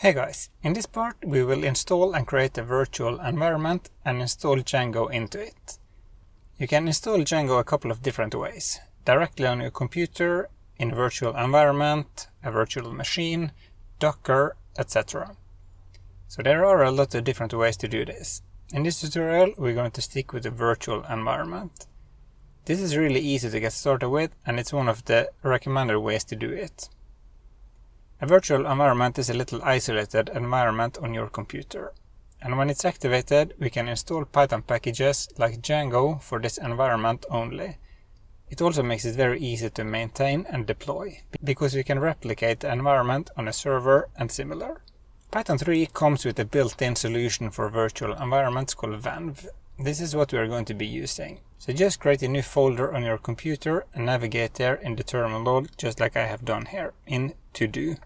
Hey guys, in this part we will install and create a virtual environment and install Django into it. You can install Django a couple of different ways. Directly on your computer, in a virtual environment, a virtual machine, Docker, etc. So there are a lot of different ways to do this. In this tutorial we're going to stick with the virtual environment. This is really easy to get started with and it's one of the recommended ways to do it. A virtual environment is a little isolated environment on your computer. And when it's activated, we can install Python packages like Django for this environment only. It also makes it very easy to maintain and deploy, because we can replicate the environment on a server and similar. Python 3 comes with a built-in solution for virtual environments called venv. This is what we are going to be using. So just create a new folder on your computer and navigate there in the terminal, just like I have done here in To Do.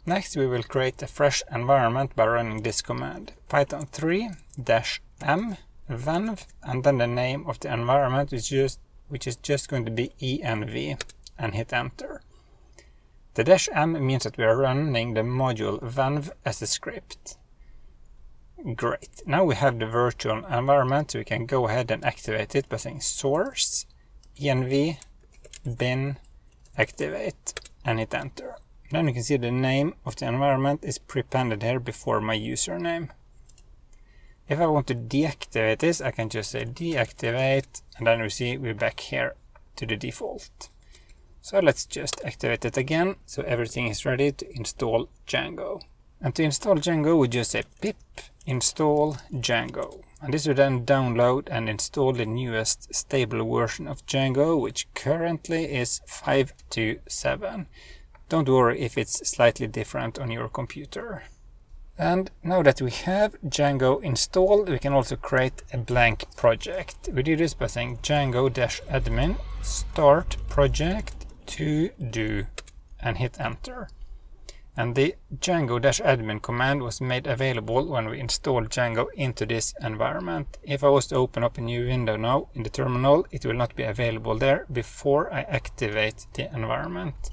Next we will create a fresh environment by running this command, python 3-m venv, and then the name of the environment which is just going to be env, and hit enter. The -m means that we are running the module venv as a script. Great, now we have the virtual environment, so we can go ahead and activate it by saying source env bin activate and hit enter. Then you can see the name of the environment is prepended here before my username. If I want to deactivate this, I can just say deactivate, and then we see we're back here to the default. So let's just activate it again, so everything is ready to install Django. And to install Django, we just say pip install Django. And this will then download and install the newest stable version of Django, which currently is 5.2.7. Don't worry if it's slightly different on your computer. And now that we have Django installed, we can also create a blank project. We do this by saying django-admin start project to do and hit enter. And the django-admin command was made available when we installed Django into this environment. If I was to open up a new window now in the terminal, it will not be available there before I activate the environment.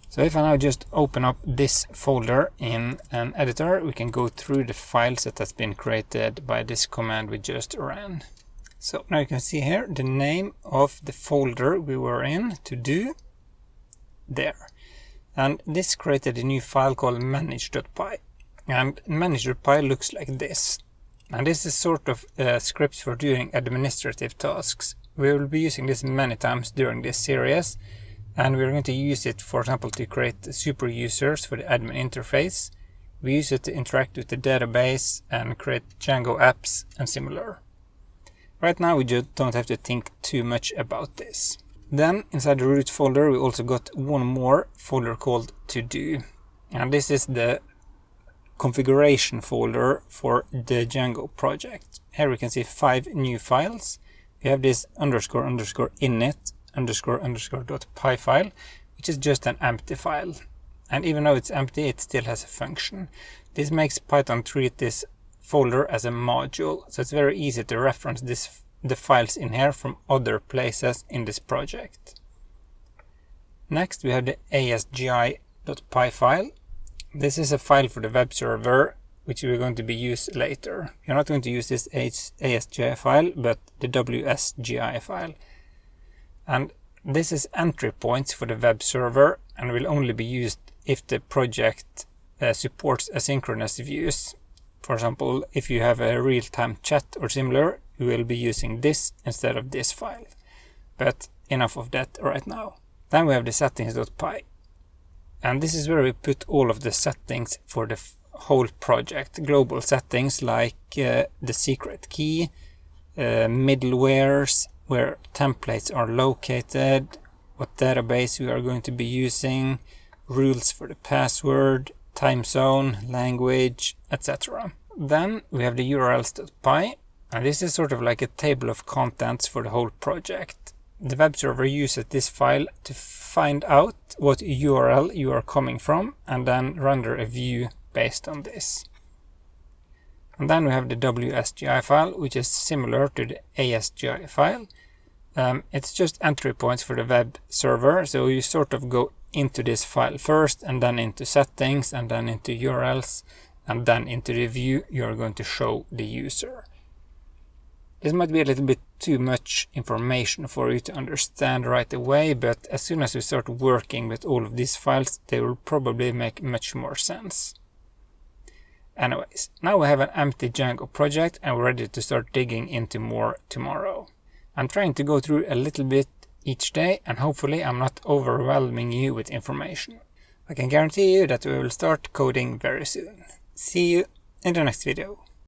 So if I now just open up this folder in an editor, we can go through the files that has been created by this command we just ran. So now you can see here the name of the folder we were in, to do, there. And this created a new file called manage.py. And manage.py looks like this. And this is sort of a script for doing administrative tasks. We will be using this many times during this series. And we're going to use it, for example, to create super users for the admin interface. We use it to interact with the database and create Django apps and similar. Right now we just don't have to think too much about this. Then inside the root folder we also got one more folder called to do. And this is the configuration folder for the Django project. Here we can see 5 new files. We have this __init __.py file, which is just an empty file. And even though it's empty, it still has a function. This makes Python treat this folder as a module, so it's very easy to reference the files in here from other places in this project. Next we have the asgi.py file. This is a file for the web server, which we're going to be used later. We're not going to use this asgi file, but the wsgi file. And this is entry points for the web server and will only be used if the project supports asynchronous views. For example, if you have a real-time chat or similar, you will be using this instead of this file. But enough of that right now. Then we have the settings.py. And this is where we put all of the settings for the whole project. Global settings like the secret key, middlewares, where templates are located, what database we are going to be using, rules for the password, time zone, language, etc. Then we have the urls.py, and this is sort of like a table of contents for the whole project. The web server uses this file to find out what URL you are coming from and then render a view based on this. And then we have the wsgi file, which is similar to the asgi file. It's just entry points for the web server, so you sort of go into this file first, and then into settings, and then into URLs, and then into the view you're going to show the user. This might be a little bit too much information for you to understand right away, but as soon as we start working with all of these files, they will probably make much more sense. Anyways, now we have an empty Django project and we're ready to start digging into more tomorrow. I'm trying to go through a little bit each day, and hopefully I'm not overwhelming you with information. I can guarantee you that we will start coding very soon. See you in the next video.